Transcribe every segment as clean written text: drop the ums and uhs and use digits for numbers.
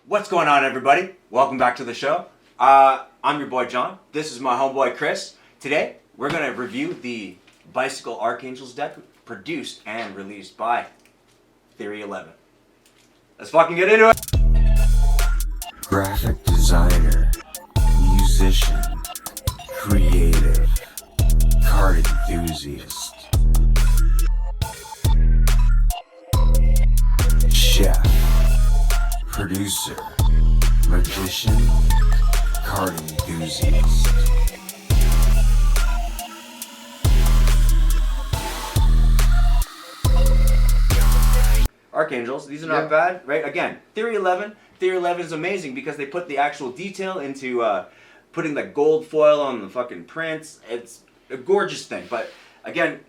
What's going on, everybody? Welcome back to the show. I'm your boy John. This is my homeboy Chris. Today, we're going to review the Bicycle ArchAngels deck produced and released by Theory 11. Let's fucking get into it! Graphic designer, musician, creative, card enthusiast, chef, producer, magician, card enthusiast. ArchAngels, these are not bad, right? Again, Theory 11 is amazing because they put the actual detail into putting the gold foil on the fucking prints. It's a gorgeous thing. But again,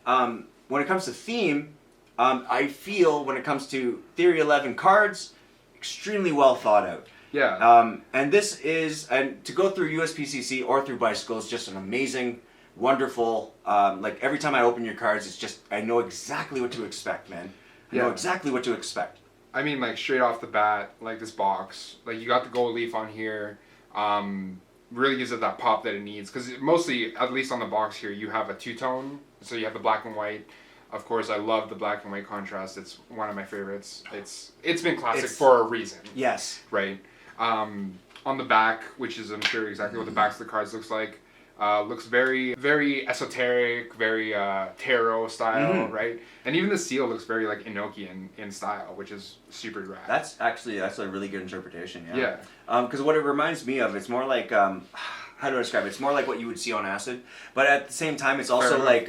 when it comes to theme, I feel when it comes to Theory 11 cards, extremely well thought out. Yeah. And this is, and to go through USPCC or through Bicycle is just an amazing, wonderful, like every time I open your cards, it's just, I know exactly what to expect, man. I know exactly what to expect. I mean, like, straight off the bat, like, this box, like, you got the gold leaf on here, really gives it that pop that it needs, because mostly, at least on the box here, you have a two-tone, so you have the black and white. Of course, I love the black and white contrast. It's one of my favorites. It's been classic for a reason. Yes. Right. On the back, which is, I'm sure, exactly what the backs of the cards looks like, looks very, very esoteric, very tarot style, right? And even the seal looks very like Enochian in style, which is super rad. That's a really good interpretation. Yeah. Because what it reminds me of, it's more like how do I describe it? It's more like what you would see on acid, but at the same time, it's also like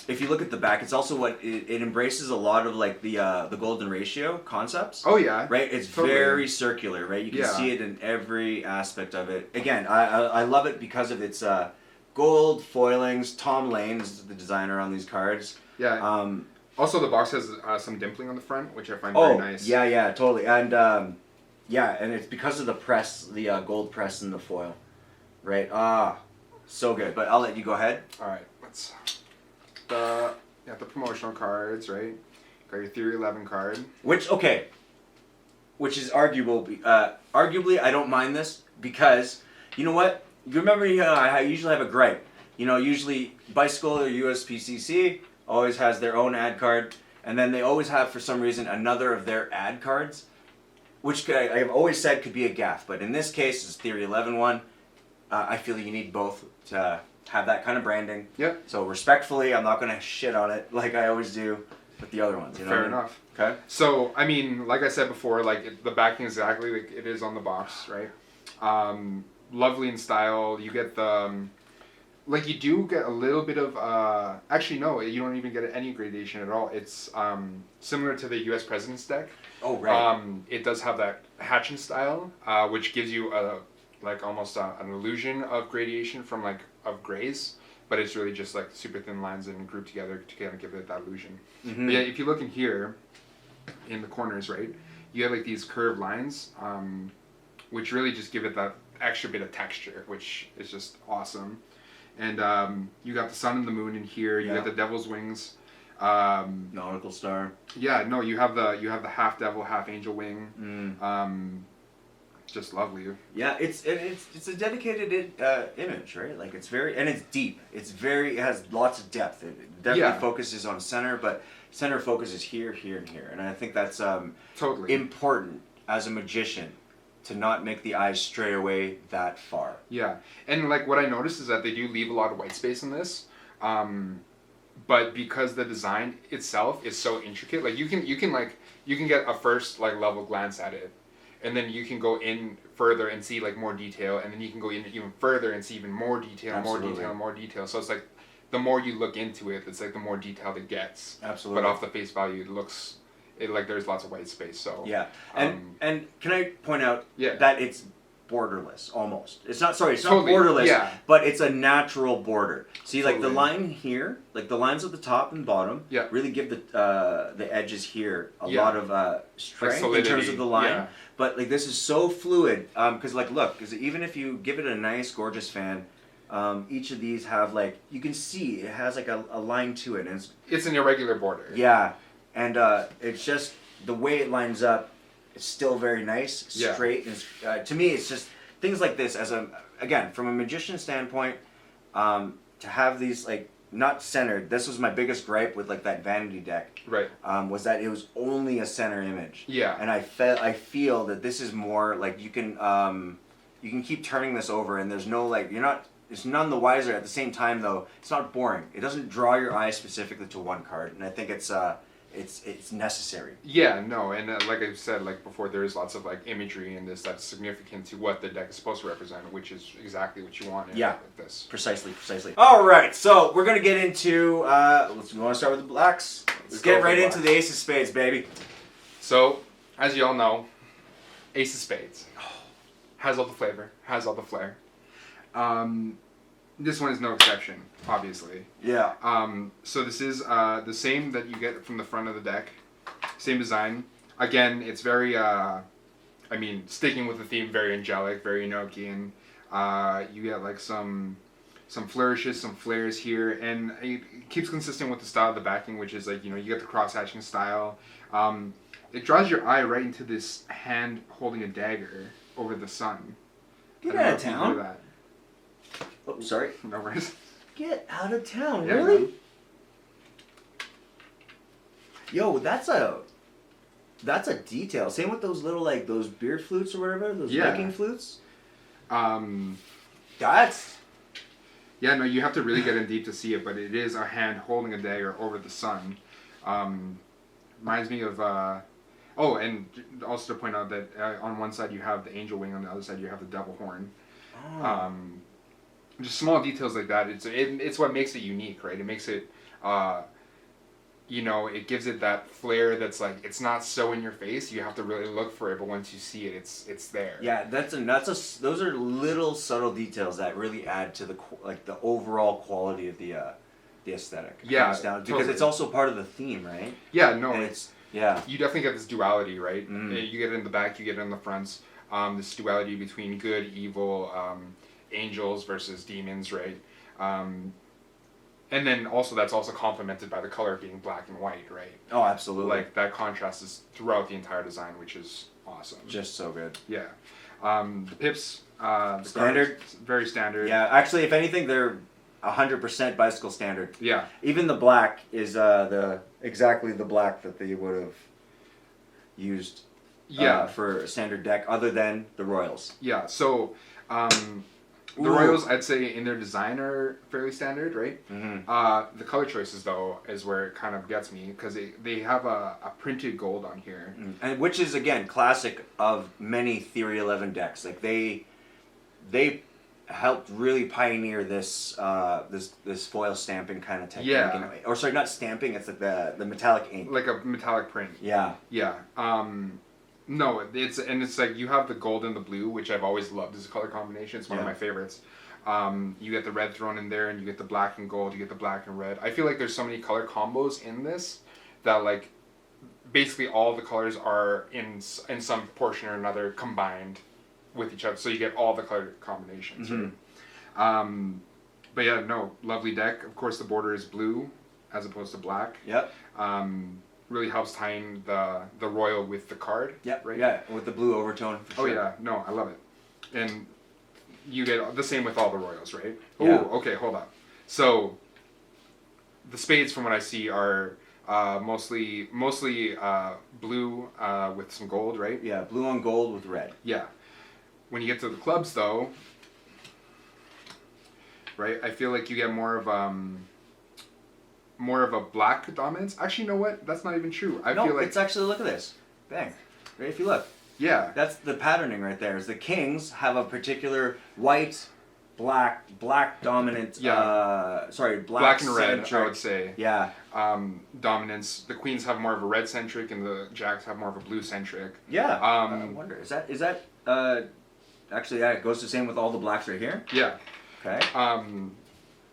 if you look at the back, it's also what it embraces a lot of like the golden ratio concepts. Oh yeah. Right. It's very circular, right? You can see it in every aspect of it. Again, I love it because of its gold foilings. Tom Lane is the designer on these cards. Yeah. Also, the box has some dimpling on the front, which I find very nice. Yeah, totally. And and it's because of the press, the gold press in the foil, right? So good. But I'll let you go ahead. All right. Let's. The promotional cards, right? Got your Theory 11 card. Which is arguable. Arguably, I don't mind this because you know what? You remember, I usually have a gripe. Usually Bicycle or USPCC always has their own ad card, and then they always have, for some reason, another of their ad cards, which I've always said could be a gaffe. But in this case, it's Theory 11 one. I feel you need both to have that kind of branding. Yep. So respectfully, I'm not going to shit on it like I always do with the other ones. Fair enough. Okay. So, I mean, like I said before, like the backing is exactly like it is on the box, right? Lovely in style. You get the, like you do get a little bit of, actually no, you don't even get any gradation at all. It's similar to the US President's deck. Oh, right. It does have that hatching style, which gives you like almost an illusion of gradation from like of grays, but it's really just like super thin lines and grouped together to kind of give it that illusion. But yeah, if you look in here, in the corners, right, you have like these curved lines, which really just give it that extra bit of texture, which is just awesome. And you got the sun and the moon in here. You got the devil's wings. Nautical star. Yeah, no, you have the half devil, half angel wing. Just lovely. Yeah, it's a dedicated image, right? Like it's deep. It has lots of depth. It definitely focuses on center, but center focuses here, here, and here. And I think that's totally important as a magician to not make the eyes stray away that far. Yeah, and like what I noticed is that they do leave a lot of white space in this. But because the design itself is so intricate, like you can get a first like level glance at it. And then you can go in further and see like more detail, and then you can go in even further and see even more detail, more detail. So it's like the more you look into it, it's like the more detailed it gets. Absolutely. But off the face value, it like there's lots of white space. So yeah, and can I point out that it's borderless almost. It's not borderless, but it's a natural border. See, like the line here, like the lines at the top and bottom, really give the edges here a lot of strength in terms of the line. Yeah. But like this is so fluid, because like look, because even if you give it a nice, gorgeous fan, each of these have like you can see it has like a line to it, and it's an irregular border. Yeah, and it's just the way it lines up. it's still very nice, straight. And to me, it's just things like this. Again, from a magician standpoint, to have these like not centered. This was my biggest gripe with like that vanity deck. Right. Was that it was only a center image. Yeah. And I feel that this is more like you can keep turning this over, and there's no like it's none the wiser. At the same time, though, it's not boring. It doesn't draw your eye specifically to one card, and I think it's necessary. Yeah, no, and like I said, like before, there is lots of like imagery in this that's significant to what the deck is supposed to represent, which is exactly what you want in this. Precisely. All right, so we're gonna get into. We want to start with the blacks. Let's get right into the Ace of Spades, baby. So, as you all know, Ace of Spades has all the flavor, has all the flair. This one is no exception, obviously. Yeah. So this is the same that you get from the front of the deck. Same design. Again, it's very, sticking with the theme, very angelic, very Enochian. You get like some flourishes, some flares here, and it keeps consistent with the style of the backing, which is like, you get the cross-hatching style. It draws your eye right into this hand holding a dagger over the sun. Get out of town. Oh, sorry. No worries. Get out of town, yeah, really? Man. Yo, that's a detail. Same with those little like those beer flutes or whatever, those Viking flutes. That's. Yeah, no, you have to really get in deep to see it, but it is a hand holding a dagger over the sun. Reminds me of. Oh, and also to point out that on one side you have the angel wing, on the other side you have the devil horn. Oh. Just small details like that. It's what makes it unique, right? It makes it, it gives it that flair that's like, it's not so in your face. You have to really look for it, but once you see it, it's there. Yeah, those are little subtle details that really add to the overall quality of the aesthetic. Yeah, because totally. It's also part of the theme, right? Yeah, no, and it's yeah. You definitely get this duality, right? Mm. You get it in the back, you get it in the fronts. This duality between good, evil, angels versus demons, right? And then also that's also complemented by the color being black and white, right? Oh, absolutely. Like that contrast is throughout the entire design, which is awesome. Just so good. Yeah. The pips, standard, very standard. Yeah, actually, if anything, they're 100% bicycle standard. Yeah. Even the black is exactly the black that they would have used. For a standard deck, other than the Royals. Yeah. So. The Royals, I'd say, in their design are fairly standard, right? Mm-hmm. The color choices, though, is where it kind of gets me, because they have a printed gold on here. And which is, again, classic of many Theory 11 decks. Like, they helped really pioneer this this foil stamping kind of technique. Yeah. Or, sorry, not stamping, it's like the metallic ink. Like a metallic print. Yeah. Yeah. No, it's like you have the gold and the blue, which I've always loved as a color combination. It's one of my favorites. You get the red thrown in there, and you get the black and gold. You get the black and red. I feel like there's so many color combos in this that like basically all the colors are in some portion or another combined with each other. So you get all the color combinations. Mm-hmm. Right? But yeah, no, lovely deck. Of course, the border is blue as opposed to black. Yep. Really helps tying the royal with the card. Yeah, right. Yeah, with the blue overtone. For sure. Yeah, no, I love it, and you get the same with all the royals, right? Yeah. Oh, okay, hold on. So the spades, from what I see, are mostly blue with some gold, right? Yeah, blue on gold with red. Yeah. When you get to the clubs, though, right? I feel like you get more of a black dominance. Actually, you know what? That's not even true. I feel like it's actually, look at this. Bang. Right, if you look. Yeah. That's the patterning right there. Is the kings have a particular white, black dominant. Yeah. Black and red, centric. I would say. Yeah. Dominance. The queens have more of a red centric, and the jacks have more of a blue centric. Yeah. I wonder. Is that actually? Yeah. It goes the same with all the blacks right here. Yeah. Okay.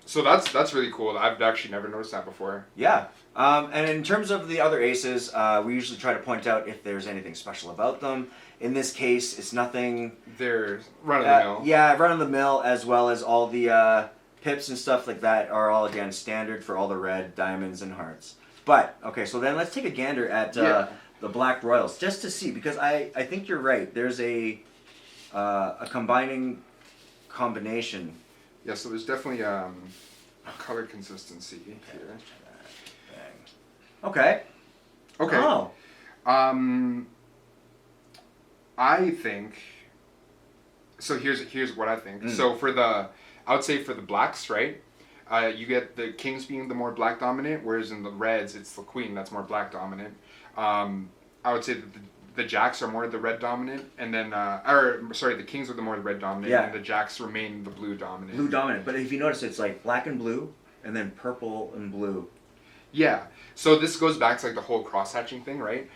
So that's really cool. I've actually never noticed that before. Yeah. And in terms of the other aces, we usually try to point out if there's anything special about them. In this case, it's nothing. They're run-of-the-mill. Yeah, run-of-the-mill, as well as all the pips and stuff like that are all, again, standard for all the red, diamonds, and hearts. But, okay, so then let's take a gander at the Black Royals, just to see, because I think you're right. There's a combination. Yeah, so there's definitely a color consistency here. Okay. Okay. Oh. I think. So here's what I think. So I would say for the blacks, right? You get the kings being the more black dominant, whereas in the reds it's the queen that's more black dominant. I would say that the jacks are more the red dominant, and then the kings are the more red dominant, and the jacks remain the blue dominant. Blue dominant, but if you notice, it's like black and blue, and then purple and blue. Yeah. So this goes back to like the whole cross hatching thing, right?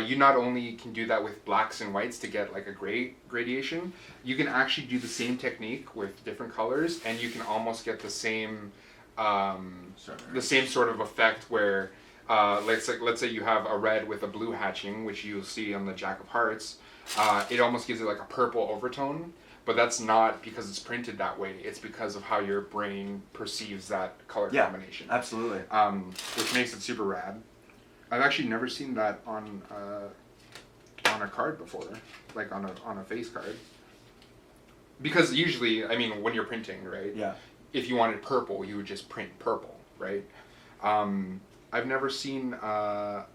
You not only can do that with blacks and whites to get like a gradation, you can actually do the same technique with different colors, and you can almost get the same sort of effect where let's say you have a red with a blue hatching, which you'll see on the Jack of Hearts. It almost gives it like a purple overtone, but that's not because it's printed that way. It's because of how your brain perceives that color combination. Absolutely. Which makes it super rad. I've actually never seen that on a card before, like on a face card. Because usually, I mean, when you're printing, right? Yeah. If you wanted purple, you would just print purple, right? I've never seen a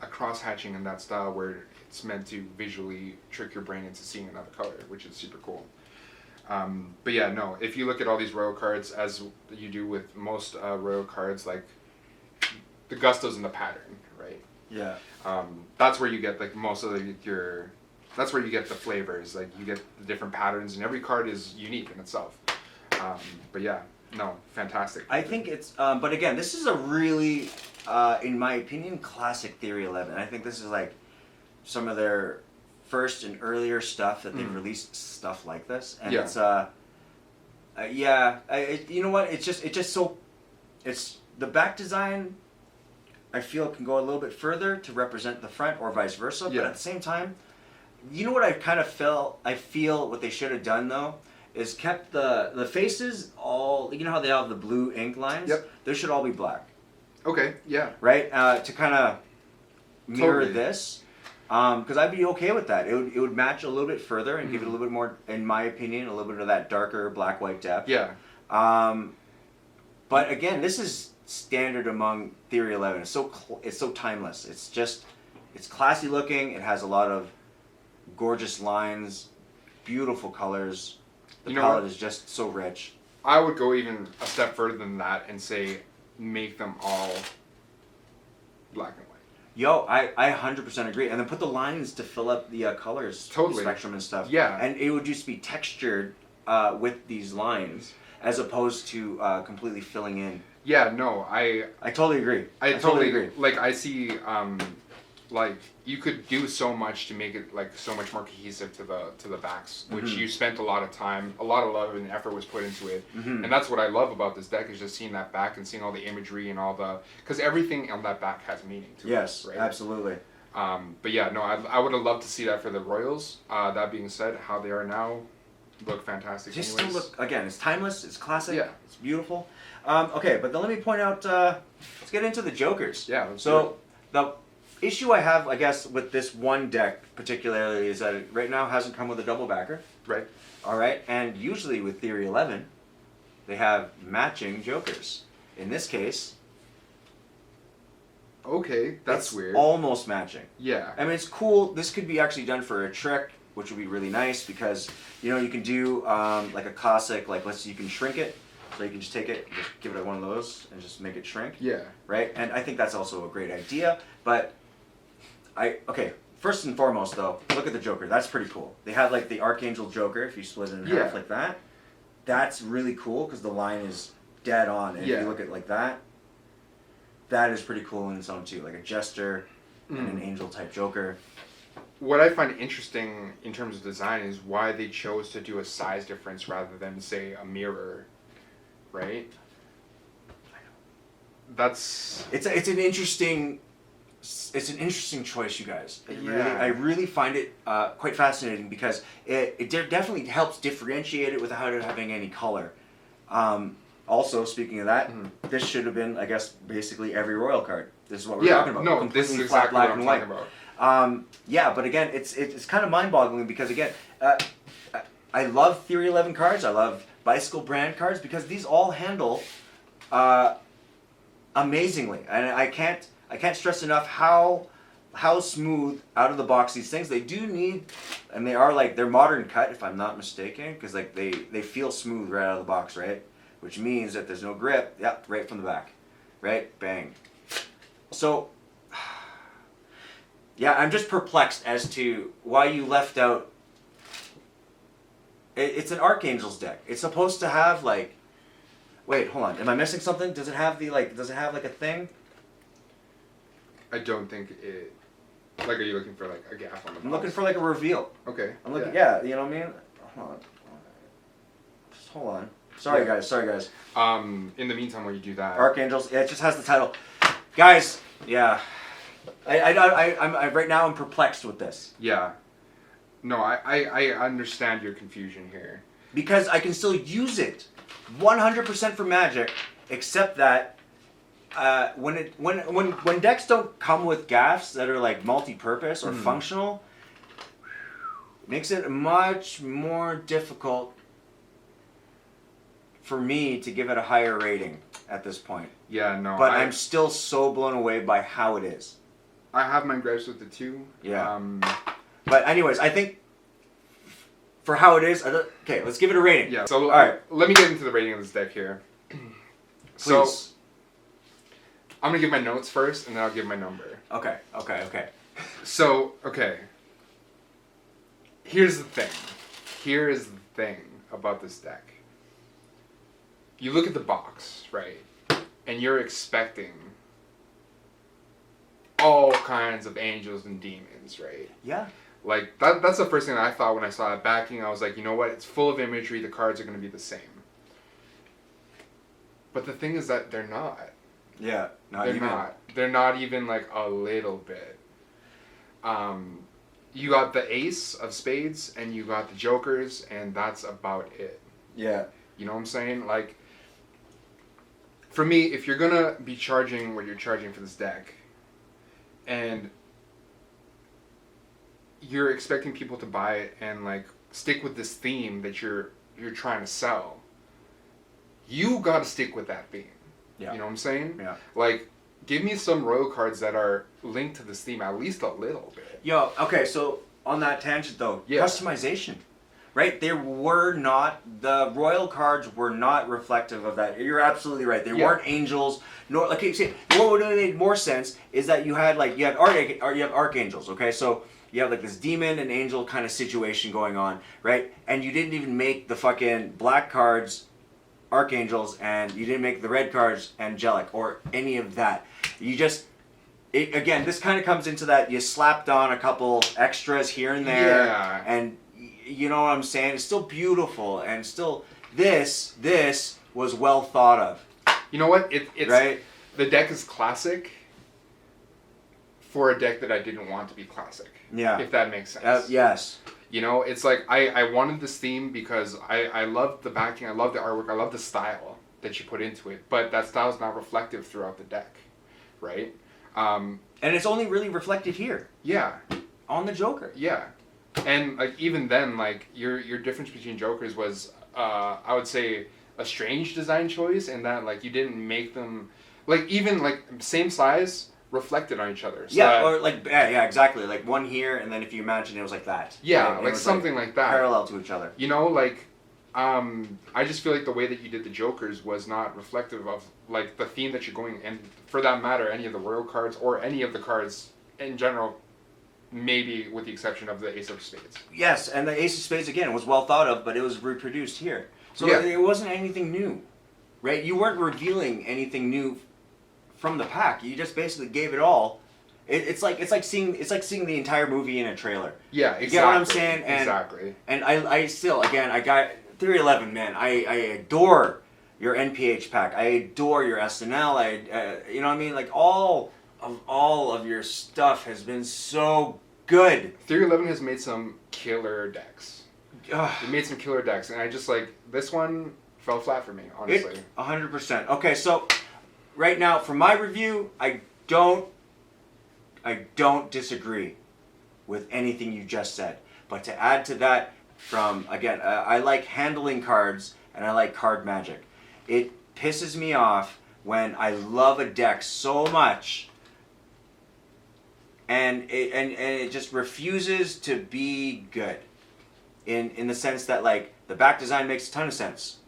cross hatching in that style where it's meant to visually trick your brain into seeing another color, which is super cool. But yeah, no, if you look at all these royal cards, as you do with most royal cards, like the gusto's in the pattern, right? Yeah. That's where you get like most of that's where you get the flavors, like you get the different patterns, and every card is unique in itself. But yeah, no, fantastic. I think it's, but again, this is a really, in my opinion, classic Theory 11. I think this is like some of their first and earlier stuff that they've released stuff like this, and it's you know what? It's just so, it's the back design. I feel can go a little bit further to represent the front, or vice versa. But at the same time, you know what I kind of feel what they should have done though is kept the faces all. You know how they have the blue ink lines? Yep. They should all be black. Okay. Yeah. Right. To kind of mirror this. Because I'd be okay with that. It would match a little bit further and give it a little bit more, in my opinion, a little bit of that darker black-white depth. Yeah. But again, this is standard among Theory 11. It's so timeless. It's classy looking. It has a lot of gorgeous lines, beautiful colors. The palette is just so rich. I would go even a step further than that and say make them all black and white. Yo, I 100% agree. And then put the lines to fill up the colors spectrum and stuff. Yeah. And it would just be textured with these lines as opposed to completely filling in. Yeah, no, I totally agree. I totally agree. Like, I see, like, you could do so much to make it, like, so much more cohesive to the backs, which you spent a lot of time, a lot of love and effort was put into it. And that's what I love about this deck, is just seeing that back and seeing all the imagery and all the, because everything on that back has meaning to it. Yes, right? absolutely. But yeah, no, I would have loved to see that for the Royals. That being said, how they are now look fantastic. Just still look, again, it's timeless, it's classic, yeah. It's beautiful. Okay, but then let me point out, let's get into the Jokers. Yeah, so the issue I have, I guess, with this one deck particularly is that it right now hasn't come with a double backer. Right. All right, and usually with Theory 11, they have matching Jokers. In this case, okay, that's it's weird. Almost matching. Yeah. I mean, it's cool. This could be actually done for a trick, which would be really nice because, you know, you can do like a classic, like let's say you can shrink it. So you can just take it, just give it one of those, and just make it shrink. Yeah. Right? And I think that's also a great idea. But, okay, first and foremost though, look at the Joker. That's pretty cool. They have like the Archangel Joker, if you split it in half like that. That's really cool because the line is dead on. And if you look at it like that, that is pretty cool in its own too. Like a Jester and an Angel type Joker. What I find interesting in terms of design is why they chose to do a size difference rather than, say, a mirror. Right? It's an interesting choice, you guys. I really find it quite fascinating because it definitely helps differentiate it without it having any color. Also, speaking of that, this should have been, I guess, basically every Royal card. This is what we're talking about. No, this is exactly what I'm talking Yeah, but again, it's kind of mind-boggling because again, I love Theory 11 cards. I love Bicycle brand cards because these all handle amazingly, and I can't stress enough how smooth out of the box these things. They do need, and they are like they're modern cut if I'm not mistaken, because like they feel smooth right out of the box, right? Which means that there's no grip. Yep, right from the back, right? Bang. So. Yeah, I'm just perplexed as to why you left out. It's an ArchAngels deck. It's supposed to have like. Wait, hold on. Am I missing something? Does it have the like? Does it have like a thing? I don't think it. Like, are you looking for like a gap on the box? I'm looking for like a reveal. Okay. I'm looking. Yeah, you know what I mean. Hold on. Just hold on. Sorry, guys. Sorry, guys. In the meantime, while you do that, ArchAngels. Yeah, it just has the title. Guys. Yeah. I'm right now. I'm perplexed with this. Yeah. No, I understand your confusion here. Because I can still use it, 100% for Magic, except that when decks don't come with gaffs that are like multi-purpose or functional, it makes it much more difficult for me to give it a higher rating at this point. Yeah, no. But I'm still so blown away by how it is. I have my gripes with it too. Yeah. But anyways, I think for how it is, okay, let's give it a rating. Yeah. So all right, let me get into the rating of this deck here. So I'm gonna give my notes first, and then I'll give my number. Okay. So here's the thing. Here is the thing about this deck. You look at the box, right, and you're expecting all kinds of angels and demons, right? Yeah. Like, that's the first thing that I thought when I saw that backing. I was like, you know what? It's full of imagery. The cards are going to be the same. But the thing is that they're not. Yeah. They're not. They're not even, like, a little bit. You got the ace of spades, and you got the jokers, and that's about it. Yeah. You know what I'm saying? Like, for me, if you're going to be charging what you're charging for this deck, and you're expecting people to buy it and like stick with this theme that you're trying to sell, you gotta stick with that theme. Yeah. You know what I'm saying? Yeah. Like, give me some royal cards that are linked to this theme at least a little bit. Yo, okay, so on that tangent though, customization. Right? The royal cards were not reflective of that. You're absolutely right. They weren't angels. Nor, like, see, what would have made more sense is that you have ArchAngels, okay? So you have like this demon and angel kind of situation going on, right? And you didn't even make the fucking black cards ArchAngels, and you didn't make the red cards angelic or any of that. You just, again, this kind of comes into that you slapped on a couple extras here and there, and you know what I'm saying? It's still beautiful, and still this was well thought of. You know what? It's right. The deck is classic for a deck that I didn't want to be classic. Yeah. If that makes sense. Yes. You know, it's like I wanted this theme because I love the backing, I love the artwork, I love the style that you put into it, but that style is not reflective throughout the deck, right? And it's only really reflected here. Yeah. On the Joker. Yeah. And like even then, like your difference between Jokers was, I would say, a strange design choice in that like you didn't make them like even like same size reflected on each other. So yeah, or like yeah, exactly. Like one here, and then if you imagine it was like that. Yeah, like something like that. Parallel to each other. You know, like I just feel like the way that you did the Jokers was not reflective of like the theme that you're going, and for that matter, any of the royal cards or any of the cards in general. Maybe with the exception of the Ace of Spades. Yes, and the Ace of Spades, again, was well thought of, but it was reproduced here. So it wasn't anything new, right? You weren't revealing anything new from the pack. You just basically gave it all. It's like seeing the entire movie in a trailer. Yeah, exactly. You get what I'm saying? And, exactly. And I still, again, I got 311, man. I adore your NPH pack. I adore your SNL. You know what I mean? Like all of your stuff has been so good. 311 has made some killer decks. It made some killer decks, and I just like this one fell flat for me, honestly. 100%. Okay, so right now for my review, I don't disagree. with anything you just said. But to add to that, I like handling cards and I like card magic. It pisses me off when I love a deck so much and it just refuses to be good. In the sense that, like, the back design makes a ton of sense.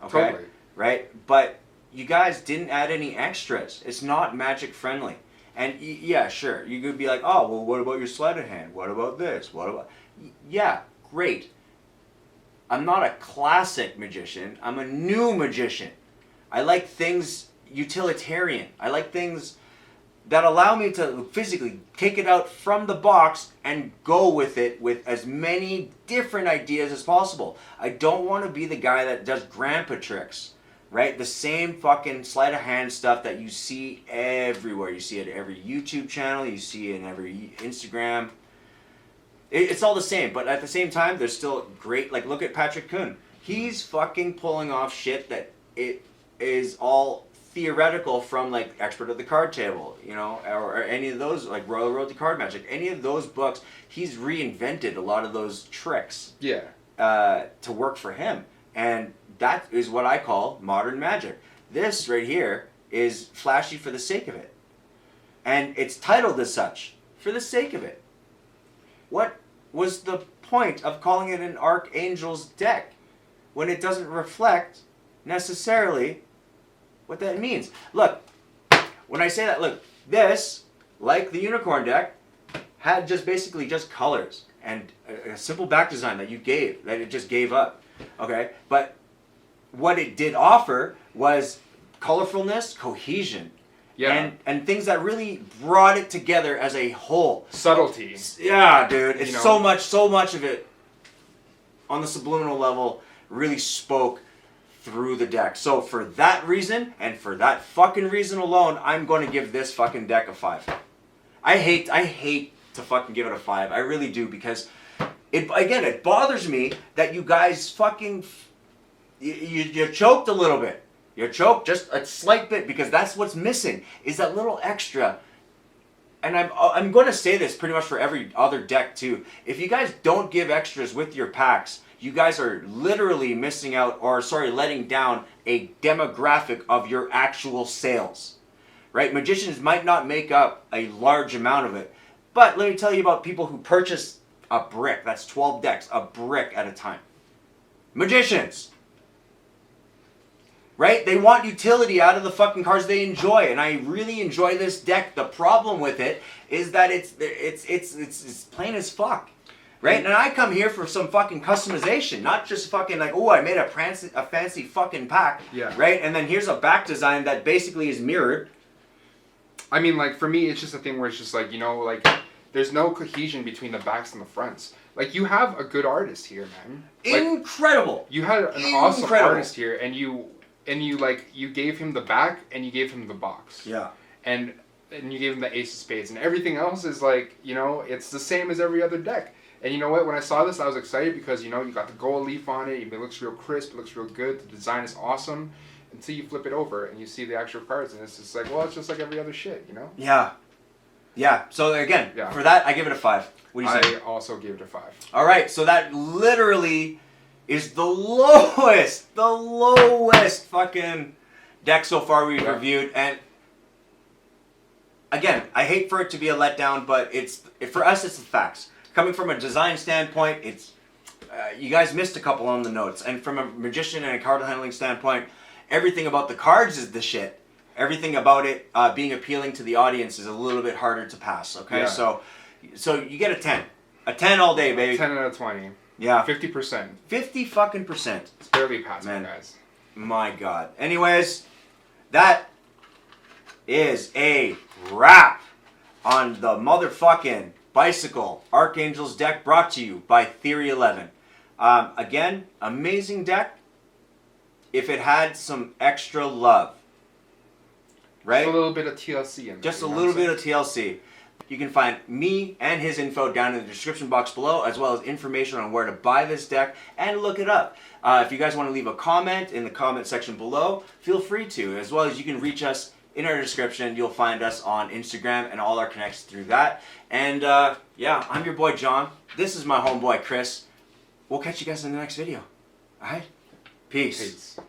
Okay? Totally. Right? But you guys didn't add any extras. It's not Magic friendly. And yeah, sure, you could be like, oh, well, what about your sleight of hand? What about this? What about... Yeah, great. I'm not a classic magician. I'm a new magician. I like things utilitarian. I like things that allow me to physically take it out from the box and go with it with as many different ideas as possible. I don't want to be the guy that does grandpa tricks. Right? The same fucking sleight of hand stuff that you see everywhere. You see it at every YouTube channel. You see it in every Instagram. It's all the same. But at the same time, there's still great... Like, look at Patrick Kuhn. He's fucking pulling off shit that it is all theoretical from, like, Expert at the Card Table, you know, or any of those, like Royal Road to Card Magic. Any of those books, he's reinvented a lot of those tricks. Yeah. To work for him. And... that is what I call modern magic. This right here is flashy for the sake of it. And it's titled as such, for the sake of it. What was the point of calling it an ArchAngels deck when it doesn't reflect necessarily what that means? Look, when I say that, look, this, like the Unicorn deck, had just basically just colors and a simple back design that it just gave up. Okay? But what it did offer was colorfulness, cohesion, and things that really brought it together as a whole. Subtlety. Yeah, dude. It's so much of it on the subliminal level really spoke through the deck. So for that reason, and for that fucking reason alone, I'm going to give this fucking deck a 5. I hate to fucking give it a 5. I really do, because it bothers me that you guys fucking... You choked a little bit. You choked just a slight bit, because that's what's missing, is that little extra. And I'm going to say this pretty much for every other deck too. If you guys don't give extras with your packs, you guys are literally missing out, or letting down a demographic of your actual sales. Right? Magicians might not make up a large amount of it. But let me tell you about people who purchase a brick. That's 12 decks, a brick at a time. Magicians! Right? They want utility out of the fucking cards they enjoy, and I really enjoy this deck. The problem with it is that it's plain as fuck. Right? And I come here for some fucking customization, not just fucking like, oh, I made a fancy fucking pack. Yeah. Right? And then here's a back design that basically is mirrored. I mean, like, for me, it's just a thing where it's just like, you know, like, there's no cohesion between the backs and the fronts. Like, you have a good artist here, man. Like, incredible. You had an awesome artist here, and you gave him the back and you gave him the box. Yeah. And you gave him the ace of spades, and everything else is like, you know, it's the same as every other deck. And you know what? When I saw this, I was excited because, you know, you got the gold leaf on it. It looks real crisp. It looks real good. The design is awesome. Until you flip it over and you see the actual cards, and it's just like, well, it's just like every other shit, you know? Yeah. Yeah. So again, for that, I give it a 5. What do you say? I also gave it a 5. All right. So that literally is the lowest fucking deck so far we've reviewed. And again, I hate for it to be a letdown, but for us, it's the facts. Coming from a design standpoint, it's you guys missed a couple on the notes. And from a magician and a card handling standpoint, everything about the cards is the shit. Everything about it being appealing to the audience is a little bit harder to pass. Okay, so you get a 10, a 10 all day, baby. 10 out of 20. Yeah, 50%. 50 fucking percent. It's barely passing, guys. My God. Anyways, that is a wrap on the motherfucking Bicycle ArchAngels deck, brought to you by Theory 11. Again, amazing deck. If it had some extra love, right? Just a little bit of TLC in there. Just a little bit of TLC. You can find me and his info down in the description box below, as well as information on where to buy this deck and look it up. If you guys want to leave a comment in the comment section below, feel free to, as well as you can reach us in our description. You'll find us on Instagram and all our connects through that. And yeah, I'm your boy John. This is my homeboy Chris. We'll catch you guys in the next video. All right? Peace. Peace.